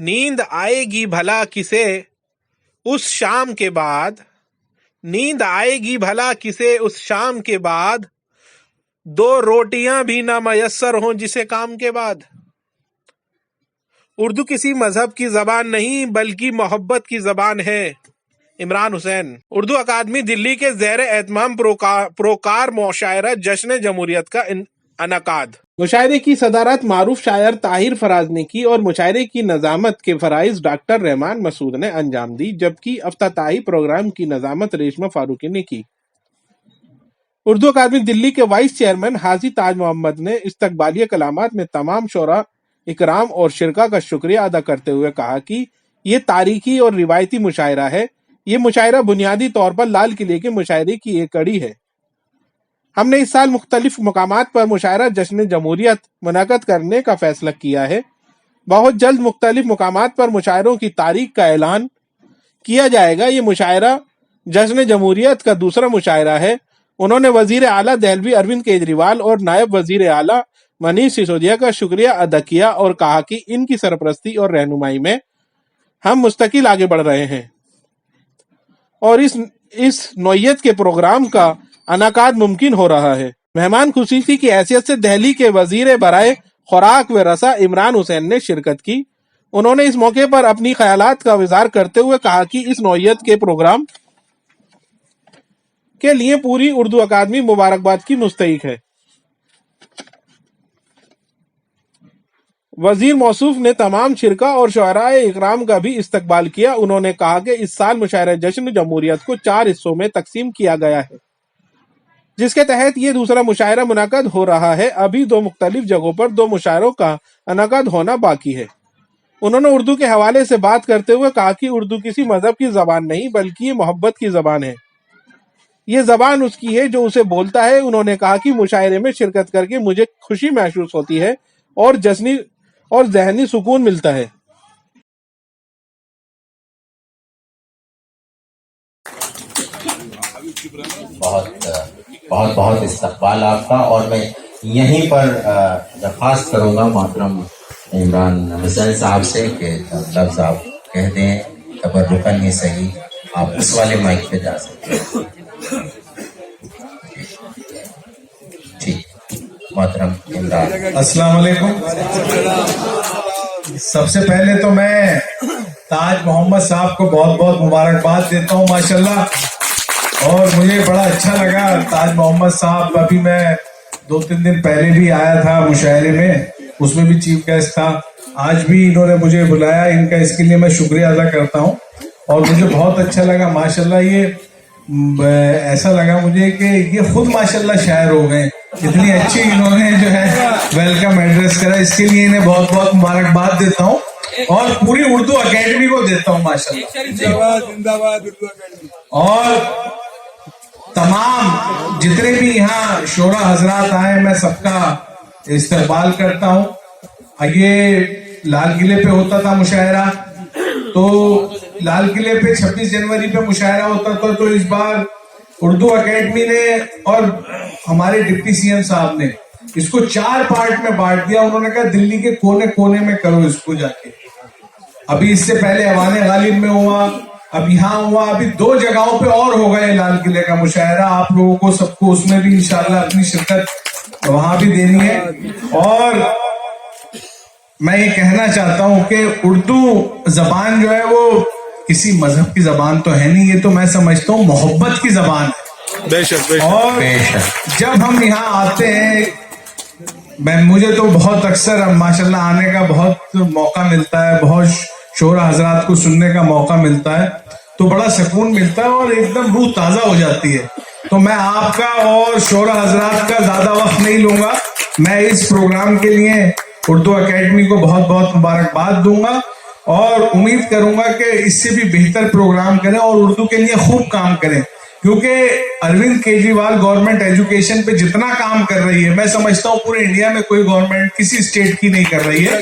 نیند آئے گی بھلا کسے اس شام کے بعد، نیند آئے گی بھلا کسے اس شام کے بعد، دو روٹیاں بھی نہ میسر ہوں جسے کام کے بعد۔ اردو کسی مذہب کی زبان نہیں بلکہ محبت کی زبان ہے۔ عمران حسین۔ اردو اکادمی دلی کے زیر اہتمام پروکار مشاعرہ جشن جمہوریت کا انعقاد۔ مشاعرے کی صدارت معروف شاعر طاہر فراز نے کی اور مشاعرے کی نظامت کے فرائض ڈاکٹر رحمان مسعود نے انجام دی، جبکہ افتتاحی پروگرام کی نظامت ریشمہ فاروقی نے کی۔ اردو اکادمی دلی کے وائس چیئرمین حاجی تاج محمد نے استقبالیہ کلمات میں تمام شعراء اکرام اور شرکاء کا شکریہ ادا کرتے ہوئے کہا کہ یہ تاریخی اور روایتی مشاعرہ ہے۔ یہ مشاعرہ بنیادی طور پر لال قلعے کے مشاعرے کی ایک کڑی ہے۔ ہم نے اس سال مختلف مقامات پر مشاعرہ جشن جمہوریت منعقد کرنے کا فیصلہ کیا ہے۔ بہت جلد مختلف مقامات پر مشاعروں کی تاریخ کا اعلان کیا جائے گا۔ یہ مشاعرہ جشن جمہوریت کا دوسرا مشاعرہ ہے۔ انہوں نے وزیر اعلیٰ دہلوی اروند کیجریوال اور نائب وزیر اعلیٰ منیش سسودیا کا شکریہ ادا کیا اور کہا کہ ان کی سرپرستی اور رہنمائی میں ہم مستقل آگے بڑھ رہے ہیں اور اس نوعیت کے پروگرام کا انعقاد ممکن ہو رہا ہے۔ مہمان خصوصی کی حیثیت سے دہلی کے وزیر برائے خوراک و رسا عمران حسین نے شرکت کی۔ انہوں نے اس موقع پر اپنی خیالات کا اظہار کرتے ہوئے کہا کہ اس نوعیت کے پروگرام کے لیے پوری اردو اکادمی مبارکباد کی مستحق ہے۔ وزیر موصوف نے تمام شرکاء اور شعراء اکرام کا بھی استقبال کیا۔ انہوں نے کہا کہ اس سال مشاعرہ جشن جمہوریت کو 4 حصوں میں تقسیم کیا گیا ہے، جس کے تحت یہ دوسرا مشاعرہ منعقد ہو رہا ہے۔ ابھی 2 مختلف جگہوں پر 2 مشاعروں کا انعقاد ہونا باقی ہے۔ انہوں نے اردو کے حوالے سے بات کرتے ہوئے کہا کہ اردو کسی مذہب کی زبان نہیں بلکہ یہ محبت کی زبان ہے۔ یہ زبان اس کی ہے جو اسے بولتا ہے۔ انہوں نے کہا کہ مشاعرے میں شرکت کر کے مجھے خوشی محسوس ہوتی ہے اور جشنی اور ذہنی سکون ملتا ہے۔ بہت استقبال آپ کا، اور میں یہیں پر درخواست کروں گا محترم عمران حسین صاحب سے کہ لفظ آپ کہہ دیں تبرکاً، یہ صحیح آپ اس والے مائک پہ جا سکتے ہیں۔ ٹھیک، محترم عمران۔ السلام علیکم۔ سب سے پہلے تو میں تاج محمد صاحب کو بہت بہت مبارکباد دیتا ہوں، ماشاءاللہ، اور مجھے بڑا اچھا لگا۔ تاج محمد صاحب ابھی میں 2-3 دن پہلے بھی آیا تھا مشاعرے میں، اس میں بھی چیف گیسٹ تھا۔ آج بھی انہوں نے مجھے بلایا، ان کا اس کے لیے میں شکریہ ادا کرتا ہوں، اور مجھے بہت اچھا لگا ماشاءاللہ۔ یہ ایسا لگا مجھے کہ یہ خود ماشاءاللہ شاعر ہو گئے، اتنی اچھی انہوں نے جو ہے ویلکم ایڈریس کرا، اس کے لیے انہیں بہت بہت مبارکباد دیتا ہوں، اور پوری اردو اکیڈمی کو دیتا ہوں ماشاءاللہ۔ اور تمام جتنے بھی یہاں شعراء حضرات آئے، میں سب کا استقبال کرتا ہوں۔ یہ لال قلعے پہ ہوتا تھا مشاعرہ، تو لال قلعے پہ 26 جنوری پہ مشاعرہ ہوتا تھا، تو اس بار اردو اکیڈمی نے اور ہمارے ڈپٹی سی ایم صاحب نے اس کو 4 پارٹ میں بانٹ دیا۔ انہوں نے کہا دلی کے کونے کونے میں کرو اس کو جا کے۔ ابھی اس سے پہلے ایوان غالب میں ہوا، اب یہاں ہوا، ابھی 2 جگہوں پہ اور ہو گئے لال قلعے کا مشاعرہ۔ آپ لوگوں کو سب کو اس میں بھی انشاءاللہ اپنی شرکت وہاں بھی دینی ہے۔ اور میں یہ کہنا چاہتا ہوں کہ اردو زبان جو ہے وہ کسی مذہب کی زبان تو ہے نہیں، یہ تو میں سمجھتا ہوں محبت کی زبان ہے۔ بے شک۔ اور جب ہم یہاں آتے ہیں، مجھے تو بہت اکثر ماشاءاللہ آنے کا بہت موقع ملتا ہے، بہت شعراء حضرات کو سننے کا موقع ملتا ہے، تو بڑا سکون ملتا ہے اور ایک دم روح تازہ ہو جاتی ہے۔ تو میں آپ کا اور شعراء حضرات کا زیادہ وقت نہیں لوں گا، میں اس پروگرام کے لیے اردو اکیڈمی کو بہت بہت مبارکباد دوں گا، اور امید کروں گا کہ اس سے بھی بہتر پروگرام کریں اور اردو کے لیے خوب کام کریں، کیونکہ اروند کیجریوال گورنمنٹ ایجوکیشن پہ جتنا کام کر رہی ہے، میں سمجھتا ہوں پورے انڈیا میں کوئی گورنمنٹ کسی اسٹیٹ کی نہیں کر رہی ہے،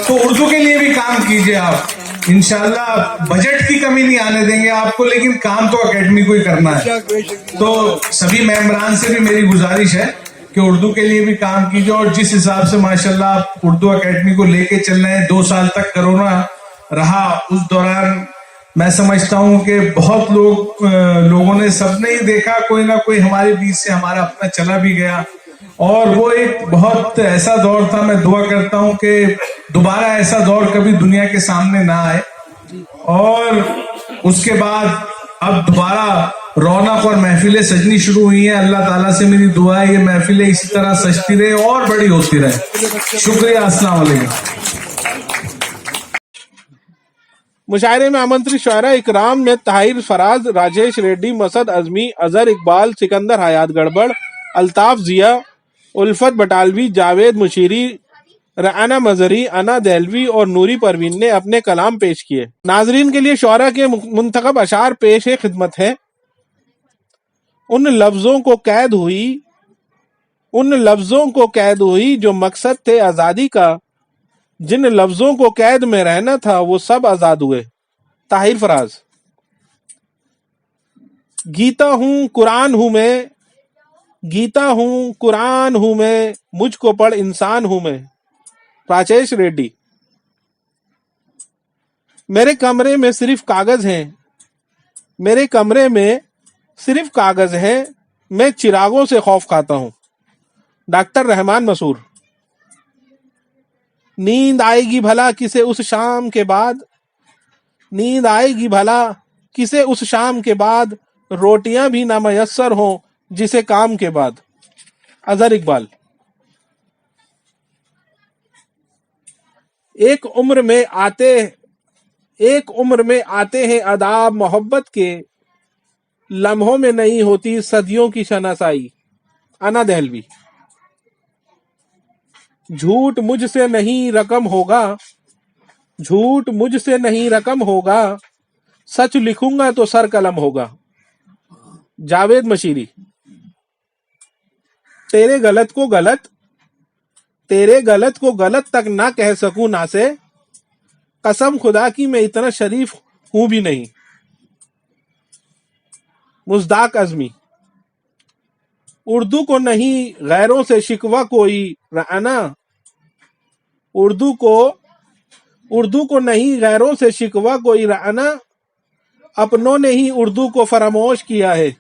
تو اردو کے لیے بھی کام کیجئے آپ۔ انشاءاللہ بجٹ کی کمی نہیں آنے دیں گے آپ کو، لیکن کام تو اکیڈمی کو ہی کرنا ہے۔ تو سبھی ممبران سے بھی میری گزارش ہے کہ اردو کے لیے بھی کام کیجئے، اور جس حساب سے ماشاءاللہ آپ اردو اکیڈمی کو لے کے چل رہے ہیں، 2 سال تک کرونا रहा उस दौरान मैं समझता हूं कि बहुत लोगों ने, सबने ही देखा, कोई ना कोई हमारे बीच से हमारा अपना चला भी गया, और वो एक बहुत ऐसा दौर था। मैं दुआ करता हूं कि दोबारा ऐसा दौर कभी दुनिया के सामने ना आए, और उसके बाद अब दोबारा रौनक और महफिलें सजनी शुरू हुई हैं। अल्लाह ताला से मेरी दुआ है ये महफिलें इसी तरह सजती रहे और बड़ी होती रहे। शुक्रिया, अस्सलाम वालेकुम। मुशायरे में आमंत्रित शुअरा इकराम में ताहिर फराज, राजेश रेड्डी, मसद अजमी, अजहर इकबाल, सिकंदर हयात गड़बड़, अल्ताफ जिया, उल्फत बटालवी, जावेद मुशीरी, रआना मजहरी, अना दहलवी और नूरी परवीन ने अपने कलाम पेश किए। नाजरीन के लिए शुअरा के मुंतखब अशार पेश खिदमत है। उन लफ्जों को कैद हुई जो मकसद थे आजादी का, जिन लफ्जों को कैद में रहना था वो सब आजाद हुए। ताहिर फराज। गीता हूं कुरान हूं मैं, मुझको पढ़ इंसान हूं मैं। राजेश रेड्डी। मेरे कमरे में सिर्फ कागज हैं, मैं चिरागों से खौफ खाता हूं। डॉक्टर रहमान मसूर। नींद आएगी भला किसे उस शाम के बाद, रोटियां भी ना मयस्सर हों जिसे काम के बाद। अजहर इकबाल। एक उम्र में आते हैं अदाब मोहब्बत के, लम्हों में नहीं होती सदियों की शनासाई। अना दहलवी। झूठ मुझसे नहीं रकम होगा, सच लिखूंगा तो सर कलम होगा। जावेद मशीरी। तेरे गलत को गलत तक ना कह सकूं ना से, कसम खुदा की मैं इतना शरीफ हूं भी नहीं। मुज़दाक अज़मी। उर्दू को नहीं गैरों से शिकवा कोई, रआना उर्दू को नहीं गैरों से शिकवा कोई, रआना अपनों ने ही उर्दू को फरामोश किया है।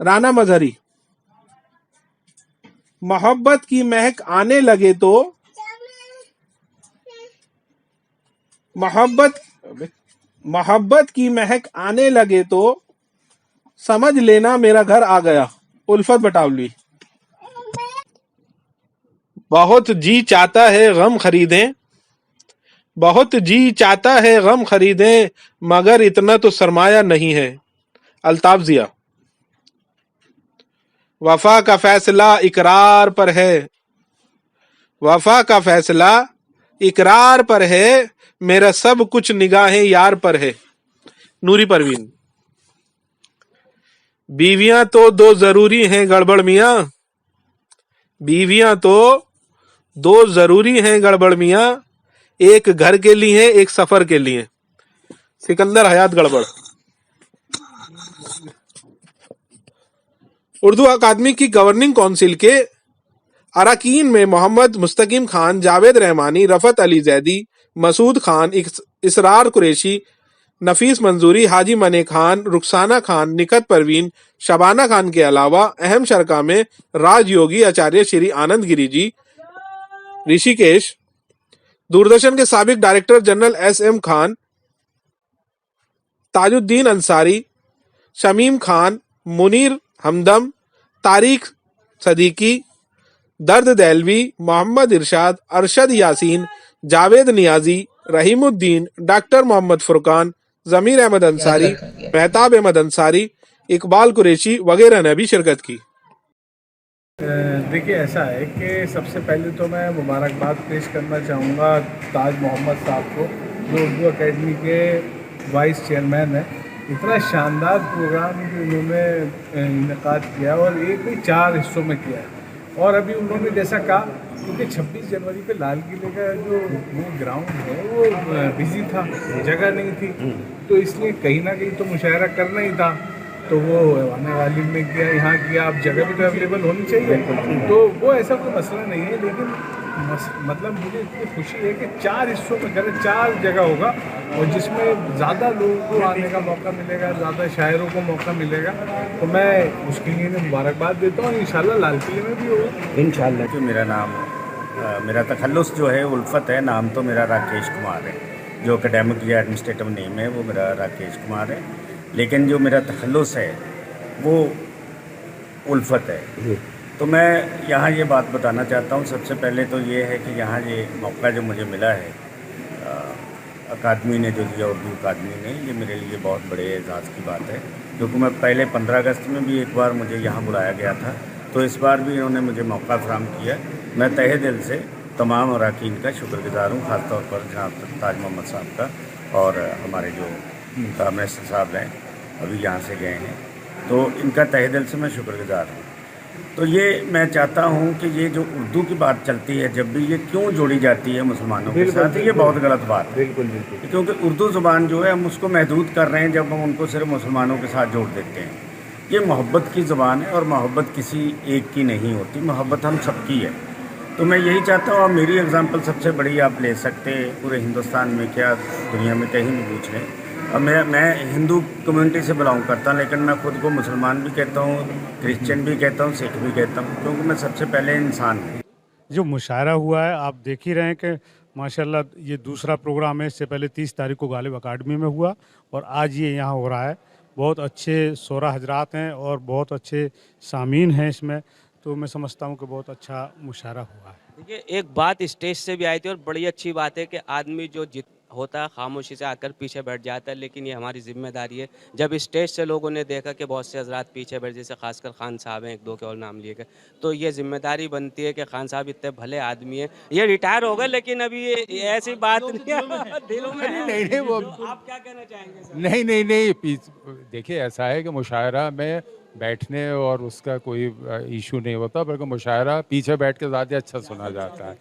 राना मजहरी। मोहब्बत की महक आने लगे तो समझ लेना मेरा घर आ गया। उल्फत बटावली। बहुत जी चाहता है गम खरीदें, मगर इतना तो सरमाया नहीं है। अल्ताफ जिया। वफा का फैसला इकरार पर है, मेरा सब कुछ निगाहें यार पर है। नूरी परवीन। बीवियां तो दो जरूरी हैं गड़बड़ मियां, एक घर के लिए एक सफर के लिए। सिकंदर हयात गड़बड़। उर्दू अकादमी की गवर्निंग काउंसिल के अरकान में मोहम्मद मुस्तकीम खान, जावेद रहमानी, रफत अली जैदी, मसूद खान, इसरार कुरैशी, नफीस मंजूरी, हाजी मने खान, रुखसाना खान, निकत परवीन, शबाना खान के अलावा अहम शरका में राजयोगी आचार्य श्री आनंद गिरी जी, ऋषिकेश, दूरदर्शन के साबिक director general SM Khan, Tajuddin Ansari, Shamim Khan, Munir Hamdam, Tariq Siddiqui, Dard Dehlavi, Mohammad Irshad, Arshad Yasin, Javed Niazi, Rahimuddin, doctor Mohammad Furqan, Zameer Ahmad Ansari, Mehtab Ahmad Ansari, Iqbal Qureshi वगैरह ने भी शिरकत की। देखिए, ऐसा है कि सबसे पहले तो मैं मुबारकबाद पेश करना चाहूँगा ताज मोहम्मद साहब को, जो उर्दू अकेडमी के वाइस चेयरमैन हैं। इतना शानदार प्रोग्राम जो उन्होंने इनेकाद किया, और एक नहीं 4 हिस्सों में किया है। और अभी उन्होंने जैसा कहा, क्योंकि 26 जनवरी पे लाल किले का जो वो ग्राउंड है वो बिजी था, जगह नहीं थी, तो इसलिए कहीं ना कहीं तो मुशायरा करना ही था। तो वो आने वाली में किया, यहाँ किया, अब जगह भी तो अवेलेबल होनी चाहिए। तो वो ऐसा कोई मसला नहीं है, लेकिन मतलब मुझे इतनी खुशी है कि 4 हिस्सों में करें, 4 जगह होगा और जिसमें ज़्यादा लोगों को आने का मौका मिलेगा, ज़्यादा शायरों को मौका मिलेगा, तो मैं उसके लिए मुबारकबाद देता हूँ। इंशाल्लाह लाल किले में भी होगा इंशाल्लाह। जो मेरा तखल्लुस जो है उल्फत है, नाम तो मेरा राकेश कुमार है, जो एकेडमिक या एडमिनिस्ट्रेटिव नेम है वो मेरा राकेश कुमार है, लेकिन जो मेरा तखल्लुस है वो उल्फत है। तो मैं यहाँ ये बात बताना चाहता हूँ, सबसे पहले तो ये है कि यहाँ ये मौका जो मुझे मिला है अकादमी ने जो दिया, उर्दू अकादमी ने, ये मेरे लिए बहुत बड़े एजाज़ की बात है, क्योंकि मैं पहले 15 अगस्त में भी एक बार मुझे यहाँ बुलाया गया था, तो इस बार भी इन्होंने मुझे मौका फराहम किया। मैं तहे दिल से तमाम अरकान का शुक्रगुज़ार हूँ, ख़ासतौर पर जनाब ताज मोहम्मद साहब का और हमारे जो मिनिस्टर साहब हैं अभी यहाँ से गए हैं, तो इनका तहे दिल से मैं शुक्रगुज़ार हूँ। तो ये मैं चाहता हूँ कि ये जो उर्दू की बात चलती है जब भी, ये क्यों जोड़ी जाती है मुसलमानों के साथ, ये बहुत गलत बात है। बिल्कुल क्योंकि उर्दू ज़ुबान जो है हम उसको महदूद कर रहे हैं जब हम उनको सिर्फ मुसलमानों के साथ जोड़ देते हैं। ये मोहब्बत की ज़ुबान है और मोहब्बत किसी एक की नहीं होती, मोहब्बत हम सबकी है। तो मैं यही चाहता हूँ, मेरी एग्ज़ाम्पल सबसे बड़ी आप ले सकते हैं पूरे हिंदुस्तान में, क्या दुनिया में कहीं भी पूछ लें। और मैं हिंदू कम्युनिटी से बिलोंग करता हूँ, लेकिन मैं ख़ुद को मुसलमान भी कहता हूँ, क्रिश्चियन भी कहता हूँ, सिख भी कहता हूँ, क्योंकि मैं सबसे पहले इंसान हूँ। जो मुशायरा हुआ है आप देख ही रहे हैं कि माशाल्लाह ये दूसरा प्रोग्राम है। इससे पहले 30 तारीख को गालिब अकादमी में हुआ और आज ये यहाँ हो रहा है। बहुत अच्छे शोरा हजरात हैं और बहुत अच्छे सामीन हैं इसमें, तो मैं समझता हूँ कि बहुत अच्छा मुशायरा हुआ है। देखिए, एक बात स्टेज से भी आई थी और बड़ी अच्छी बात है कि आदमी जो जित होता है खामोशी से आकर पीछे बैठ जाता है, लेकिन ये हमारी जिम्मेदारी है। जब स्टेज से लोगों ने देखा कि बहुत से हजरात पीछे बैठ, जैसे खासकर खान साहब हैं, 1-2 के और नाम लिए गए, तो ये जिम्मेदारी बनती है कि खान साहब इतने भले आदमी हैं, ये रिटायर हो गए लेकिन अभी ये ऐसी बात नहीं है, दिलों में है। नहीं वो आप क्या कहना चाहेंगे सर? नहीं देखिए, ऐसा है कि मुशायरा में बैठने और उसका कोई इशू नहीं होता, बल्कि मुशायरा पीछे बैठ के ज़्यादा अच्छा सुना जाता है।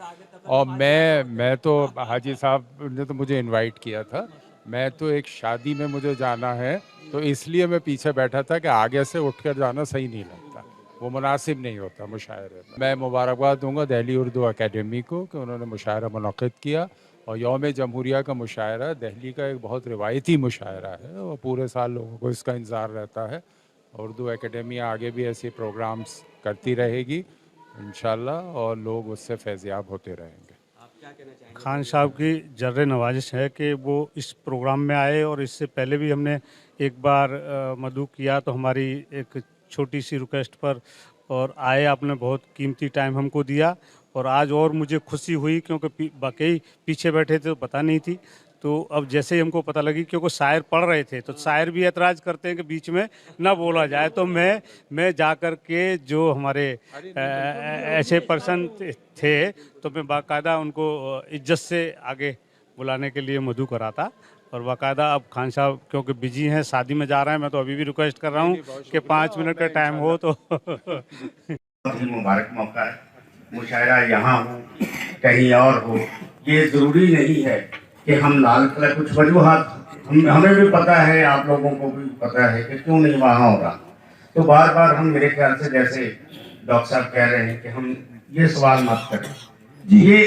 और मैं तो हाजी साहब ने तो मुझे इनवाइट किया था, मैं तो एक शादी में मुझे जाना है, तो इसलिए मैं पीछे बैठा था कि आगे से उठकर जाना सही नहीं लगता, वो मुनासिब नहीं होता मुशायरे में। मैं मुबारकबाद दूंगा दिल्ली उर्दू अकेडमी को कि उन्होंने मुशायरा मुनक़िद किया, और यौम जमहूरिया का मुशायरा दिल्ली का एक बहुत रिवायती मुशायरा है और पूरे साल लोगों को इसका इंतज़ार रहता है। उर्दू एकेडमी आगे भी ऐसे प्रोग्राम्स करती रहेगी इंशाल्लाह, और लोग उससे फैज़याब होते रहेंगे। आप क्या कहना चाहेंगे? खान साहब की जर्रे नवाजिश है कि वो इस प्रोग्राम में आए, और इससे पहले भी हमने एक बार मदऊ किया तो हमारी एक छोटी सी रिक्वेस्ट पर और आए, आपने बहुत कीमती टाइम हमको दिया, और आज और मुझे खुशी हुई क्योंकि बाकी पीछे बैठे थे तो पता नहीं थी। तो अब जैसे ही हमको पता लगी, क्योंकि शायर पढ़ रहे थे तो शायर भी एतराज़ करते हैं कि बीच में ना बोला जाए, तो मैं जा कर के जो हमारे ऐसे पर्सन थे तो मैं बाकायदा उनको इज्जत से आगे बुलाने के लिए मदऊ करा था। और बाकायदा अब खान साहब क्योंकि बिजी हैं, शादी में जा रहे हैं, मैं तो अभी भी रिक्वेस्ट कर रहा हूँ कि 5 मिनट का टाइम हो तो बहुत ही मुबारक मौका है। मुशायरा यहाँ हो कहीं और हो, ये ज़रूरी नहीं है कि हम लाल किला, कुछ वजूहात हमें भी पता है, आप लोगों को भी पता है कि क्यों नहीं वहाँ हो रहा। तो बार बार हम, मेरे ख्याल से जैसे डॉक्टर साहब कह रहे हैं कि हम ये सवाल मत करें, ये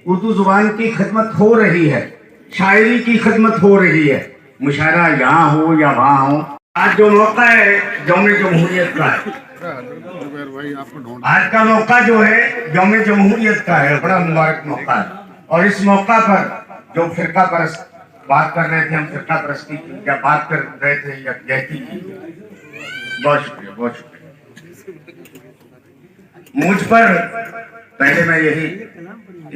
उर्दू ज़ुबान की खिदमत हो रही है, शायरी की खिदमत हो रही है, मुशायरा यहाँ हो या वहाँ हो। आज जो मौका है यौम जमहूरियत का है, आज का मौका जो है यौम जमहूरियत का है, बड़ा मुबारक मौका है। और इस मौका पर जो फिरका परस्त बात कर रहे थे, हम फिरका परस्ती की या बात कर रहे थे या यकीन की, बहुत शुक्रिया, बहुत शुक्रिया। मुझ पर पहले मैं यही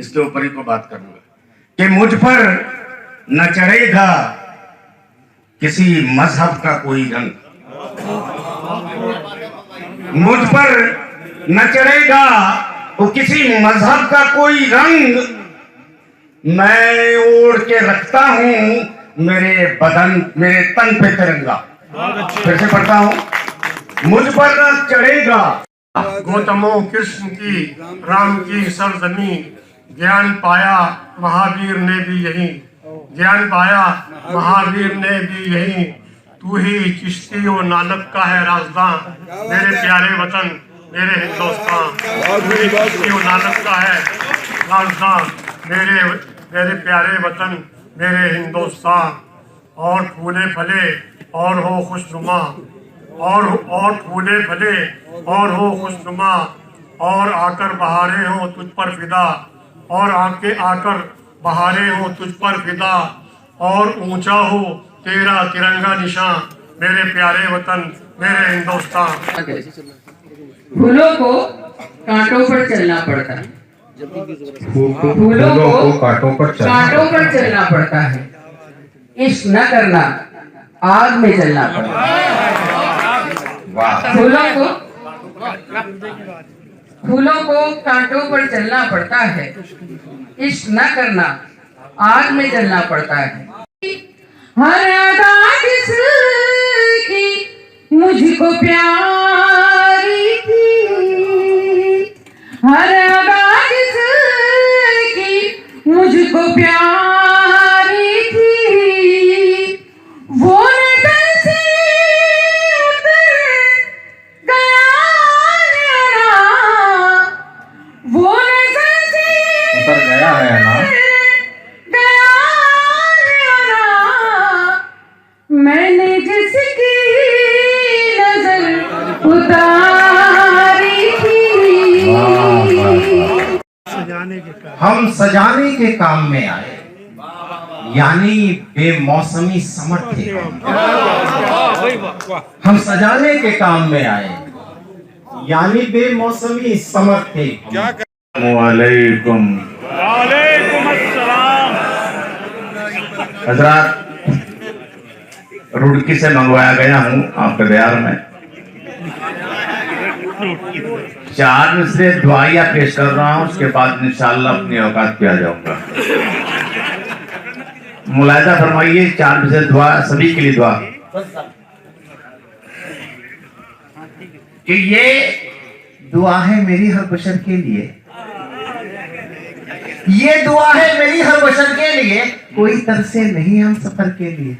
इसके ऊपर ही को बात करूंगा कि मुझ पर न चढ़ेगा किसी मजहब का कोई रंग, मुझ पर न चढ़ेगा वो किसी मजहब का कोई रंग, मैं ओढ़ के रखता हूँ मेरे बदन, मेरे तन पे तिरंगा। फिर से पढ़ता हूँ, मुझ पर न चढ़ेगा। गौतमो कृष्ण की राम की सरजमी, ज्ञान पाया महावीर ने भी यही, ज्ञान पाया महावीर ने भी यही, तू ही चिश्ती ओ नानक का है राजदां, मेरे प्यारे वतन मेरे हिंदुस्तान, तू ही चिश्ती ओ नानक का है अफगानिस्तान, मेरे मेरे प्यारे वतन, मेरे हिंदुस्तान, और फूले फले और हो खुशनुमा, और फूले फले और हो खुशनुमा, और आकर बहारें हो तुझ पर फिदा, और आकर बहारें हो तुझ पर फिदा, और ऊंचा हो तेरा तिरंगा निशान, मेरे प्यारे वतन, मेरे हिंदुस्तान। फूलों को कांटों पर चलना पड़ता है, फूलों को कांटों पर चलना पड़ता है, इश्क न करना आग में जलना पड़ता है। फूलों को कांटों पर चलना पड़ता है, इश्क न करना आग में जलना पड़ता है। हर अदा जिसकी मुझको प्यारी थी, हर अदा जिसकी मुझको प्यारी थी, वो नजर से उतर गया है ना, वो नजर से उतर गया है ना, मैंने जिसकी नजर उतारी थी। हम सजाने के काम में आए, यानी बेमौसमी समर थे। हम सजाने के काम में आए, यानी बेमौसमी समर थे। वालेकुम अस्सलाम। हजरात, रुड़की से मंगवाया गया हूँ आपके दयार में। 4 मिसरे दुआया पेश कर रहा हूँ, उसके बाद इंशाअल्लाह अपनी औकात पे आ जाऊंगा। मुलाहिजा फरमाइए, 4 मिसरे दुआ सभी के लिए दुआ कि ये दुआ है मेरी हर बशर के लिए, ये दुआ है मेरी हर बशर के लिए, कोई तरसे नहीं हम सफर के लिए।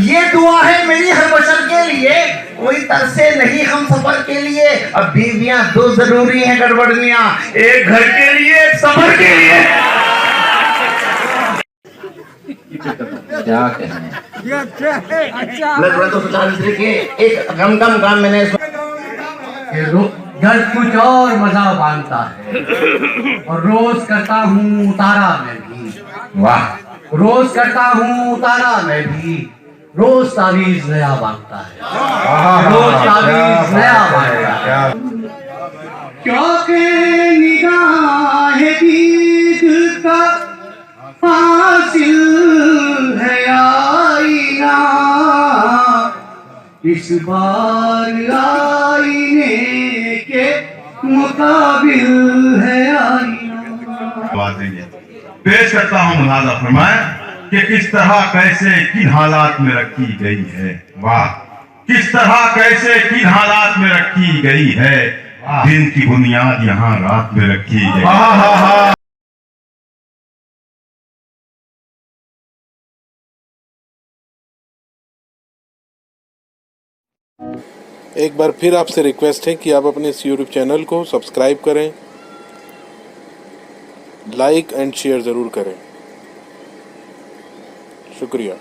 ये दुआ है मेरी हर बशर के लिए, कोई तरसे नहीं हम सफर के लिए। अब बीवियां 2 जरूरी हैं गड़बड़ियां, एक घर के लिए, एक सफर के लिए। क्या कहने, तो एक गम काम मैंने घर कुछ और मजा मांगता है, और रोज करता हूँ उतारा मैं भी। वाह, रोज करता हूँ उतारा मैं भी, रोज तावीज नया मांगता है, रोज तावीज नया मांगता है। क्योंकि निगाह दीद का हासिल है आईना, इस बार आईने के मुकाबिल है आईना। पेश करता हूँ, मुलाजा फरमाए कि किस तरह कैसे किन हालात में रखी गई है। वाह, किस तरह कैसे किन हालात में रखी गई है, दिन की बुनियाद यहाँ रात में रखी गई। एक बार फिर आपसे रिक्वेस्ट है कि आप अपने इस यूट्यूब चैनल को सब्सक्राइब करें, लाइक एंड शेयर ज़रूर करें। शुक्रिया।